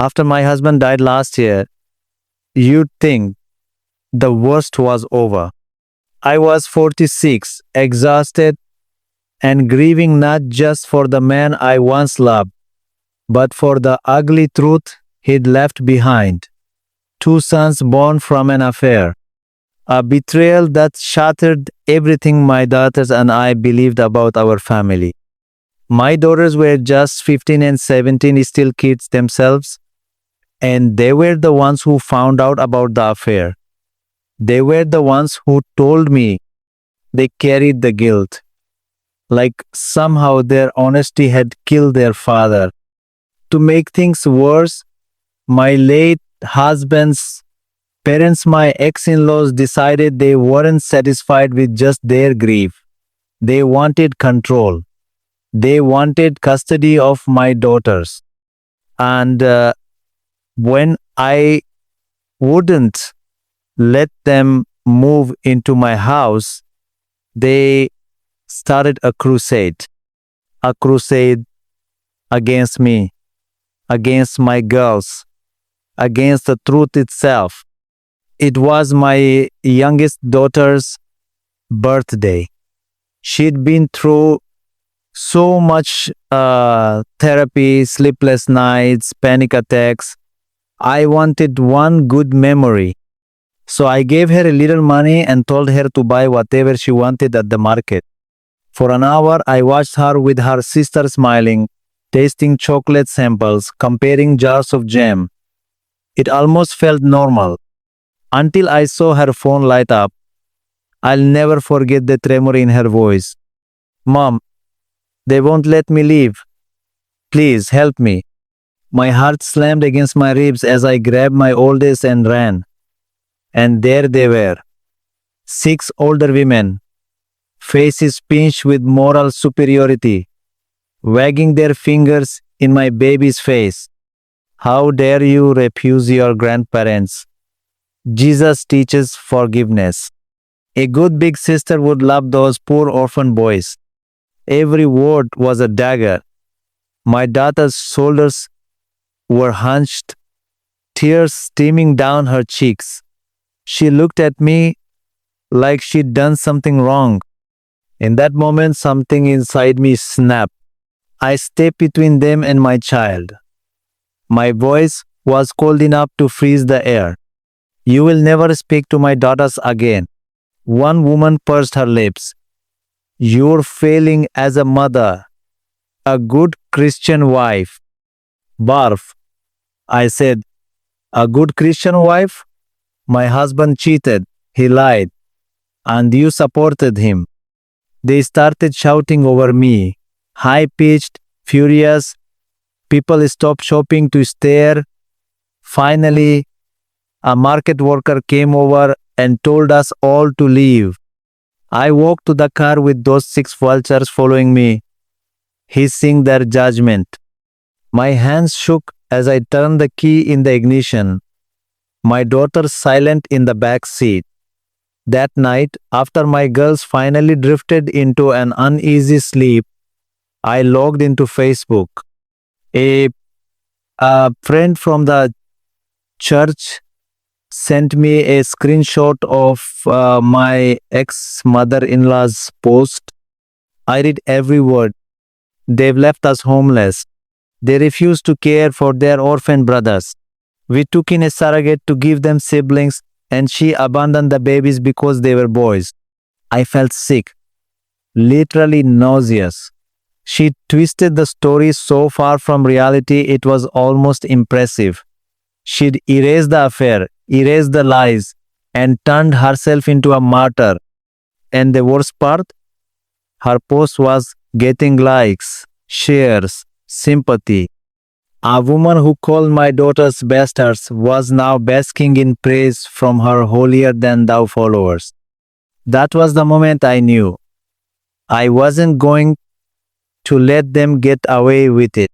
After my husband died last year, you'd think the worst was over. I was 46, exhausted and grieving not just for the man I once loved, but for the ugly truth he'd left behind. 2 sons born from an affair. A betrayal that shattered everything my daughters and I believed about our family. My daughters were just 15 and 17, still kids themselves, and they were the ones who found out about the affair. They were the ones who told me they carried the guilt, like somehow their honesty had killed their father. To make things worse, my late husband's parents, my ex-in-laws, decided they weren't satisfied with just their grief. They wanted control. They wanted custody of my daughters. And when I wouldn't let them move into my house, they started a crusade against me, against my girls, against the truth itself. It was my youngest daughter's birthday. She'd been through so much therapy, sleepless nights, panic attacks. I wanted one good memory. So I gave her a little money and told her to buy whatever she wanted at the market. For an hour, I watched her with her sister smiling, tasting chocolate samples, comparing jars of jam. It almost felt normal until I saw her phone light up. I'll never forget the tremor in her voice. "Mom, they won't let me leave. Please help me." My heart slammed against my ribs as I grabbed my oldest and ran. And there they were, 6 older women, faces pinched with moral superiority, wagging their fingers in my baby's face. "How dare you refuse your grandparents? Jesus teaches forgiveness." A good big sister would love those poor orphan boys. Every word was a dagger. My daughter's shoulders were hunched, tears streaming down her cheeks. She looked at me like she'd done something wrong. In that moment, something inside me snapped. I stepped between them and my child. My voice was cold enough to freeze the air. "You will never speak to my daughters again." One woman pursed her lips. "You're failing as a mother, a good Christian wife." "Barf," I said. "A good Christian wife? My husband cheated, he lied, and you supported him." They started shouting over me, high-pitched, furious. People stopped shopping to stare. Finally, a market worker came over and told us all to leave. I walked to the car with those 6 vultures following me, hissing their judgment. My hands shook as I turned the key in the ignition. My daughter silent in the back seat. That night, after my girls finally drifted into an uneasy sleep, I logged into Facebook. A friend from the church sent me a screenshot of my ex-mother-in-law's post. I read every word. "They've left us homeless. They refuse to care for their orphan brothers. We took in a surrogate to give them siblings, and she abandoned the babies because they were boys." I felt sick, literally nauseous. She twisted the story so far from reality it was almost impressive. She'd erased the affair, erased the lies, and turned herself into a martyr. And the worst part? Her post was getting likes, shares, sympathy. A woman who called my daughters bastards was now basking in praise from her holier-than-thou followers. That was the moment I knew I wasn't going to let them get away with it.